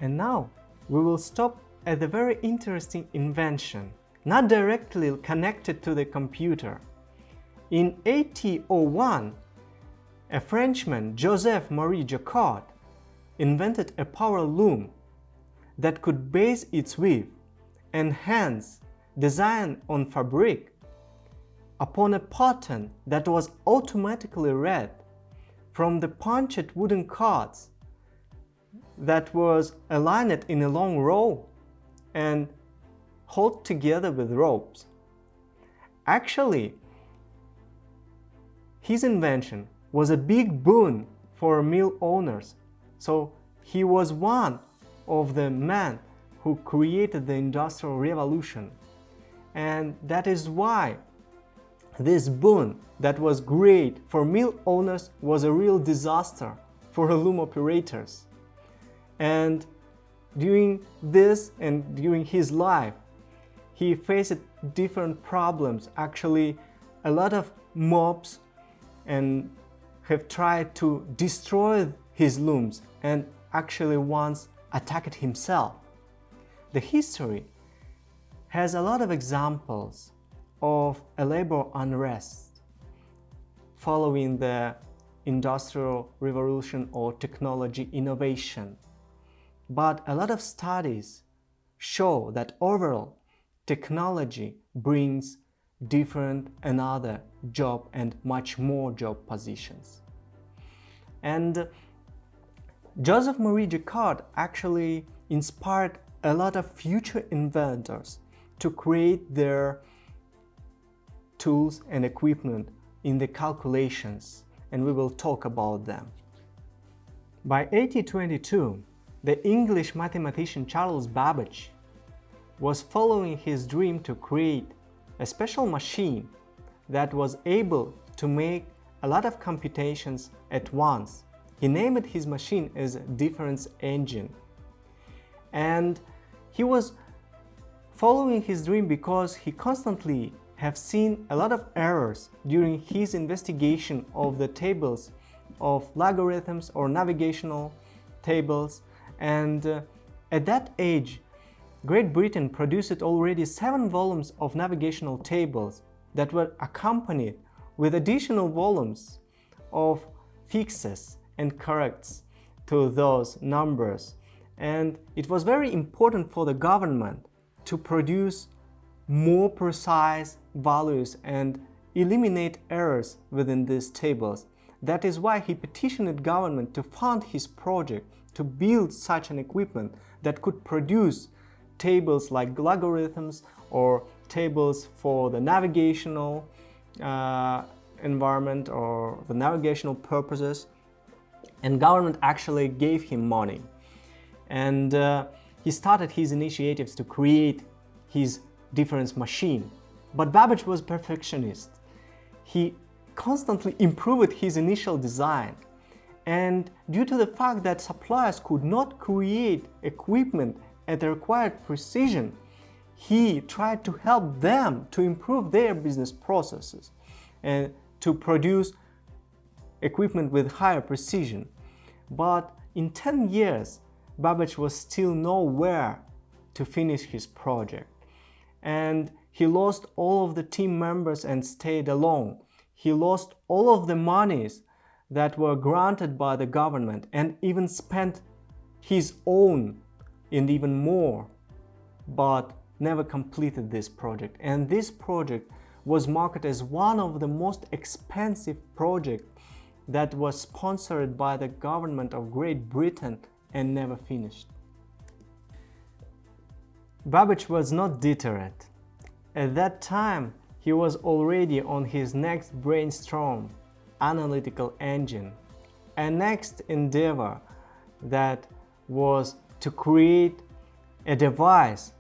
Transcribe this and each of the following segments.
And now we will stop at a very interesting invention, not directly connected to the computer. In 1801, a Frenchman, Joseph-Marie Jacquard, invented a power loom that could base its weave and hence design on fabric upon a pattern that was automatically read from the punched wooden cards that was aligned in a long row and held together with ropes. Actually, his invention was a big boon for mill owners, so he was one of the men who created the Industrial Revolution. And that is why this boon that was great for mill owners was a real disaster for loom operators. And during this and during his life, he faced different problems. Actually, a lot of mobs and have tried to destroy his looms and actually once attacked himself. The history has a lot of examples of a labor unrest following the Industrial Revolution or technology innovation. But a lot of studies show that overall technology brings different another job and much more job positions. And Joseph-Marie Jacquard actually inspired a lot of future inventors to create their tools and equipment in the calculations, and we will talk about them. By 1822, the English mathematician Charles Babbage was following his dream to create a special machine that was able to make a lot of computations at once. He named his machine as difference engine. And he was following his dream because he constantly have seen a lot of errors during his investigation of the tables of logarithms or navigational tables. And at that age, Great Britain produced already 7 volumes of navigational tables that were accompanied with additional volumes of fixes and corrects to those numbers. And it was very important for the government to produce more precise values and eliminate errors within these tables. That is why he petitioned the government to fund his project to build such an equipment that could produce tables like logarithms or tables for the navigational environment or the navigational purposes. And government actually gave him money. And he started his initiatives to create his difference machine. But Babbage was perfectionist. He constantly improved his initial design. And due to the fact that suppliers could not create equipment at the required precision, he tried to help them to improve their business processes and to produce equipment with higher precision. But in 10 years, Babbage was still nowhere to finish his project. And he lost all of the team members and stayed alone. He lost all of the monies that were granted by the government and even spent his own and even more, but never completed this project. And this project was marketed as one of the most expensive projects that was sponsored by the government of Great Britain and never finished. Babbage was not deterred. At that time, he was already on his next brainstorm, analytical engine, a next endeavor that was to create a device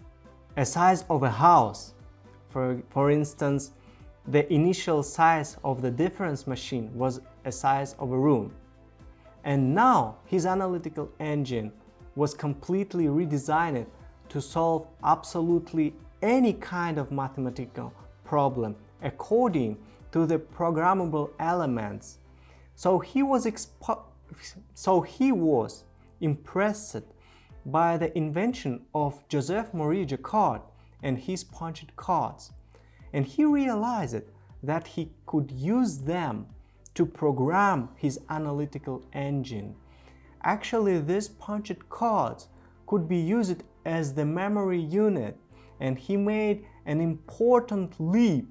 a size of a house. For instance, the initial size of the difference machine was a size of a room. And now his analytical engine was completely redesigned to solve absolutely any kind of mathematical problem according to the programmable elements. So he was impressed by the invention of Joseph Marie Jacquard and his punched cards. And he realized that he could use them to program his analytical engine. Actually, these punched cards could be used as the memory unit, and he made an important leap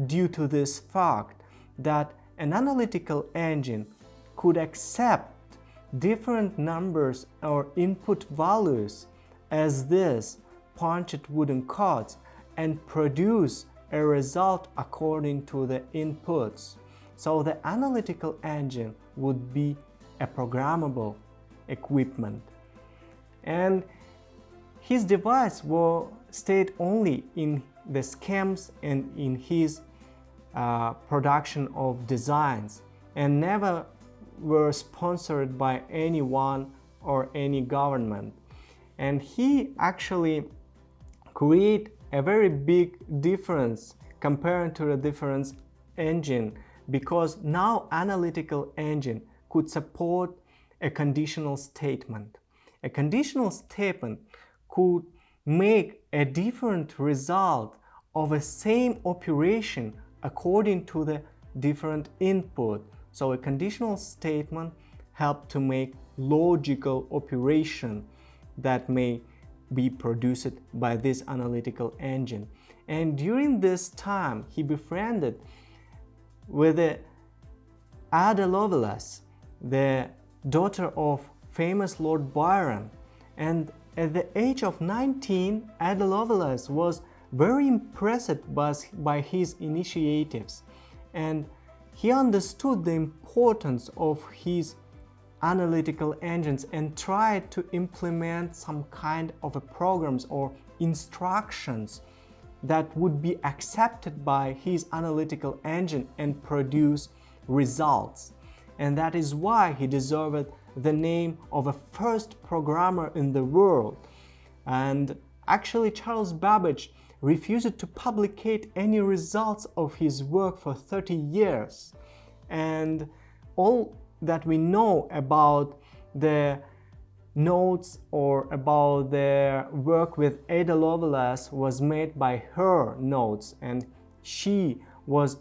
due to this fact that an analytical engine could accept different numbers or input values as these punched wooden cards and produce a result according to the inputs. So the analytical engine would be a programmable equipment. And his device will stayed only in the schemes and in his production of designs, and never were sponsored by anyone or any government. And he actually create a very big difference compared to the difference engine, because now analytical engine could support a conditional statement. A conditional statement could make a different result of a same operation according to the different input. So a conditional statement helps to make logical operation that may be produced by this analytical engine. And during this time, he befriended with Ada Lovelace, the daughter of famous Lord Byron. And at the age of 19, Ada Lovelace was very impressed by his initiatives, and he understood the importance of his analytical engines and tried to implement some kind of programs or instructions that would be accepted by his analytical engine and produce results. And that is why he deserved the name of a first programmer in the world. And actually, Charles Babbage refused to publicate any results of his work for 30 years. And all that we know about the notes or about their work with Ada Lovelace was made by her notes, and she was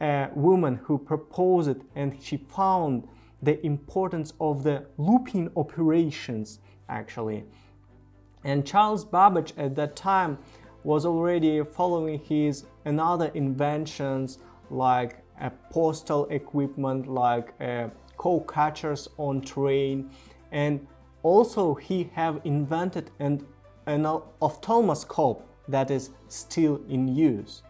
a woman who proposed and she found the importance of the looping operations actually. And Charles Babbage at that time was already following his another inventions like a postal equipment, like cow catchers on train, and also he have invented an ophthalmoscope that is still in use.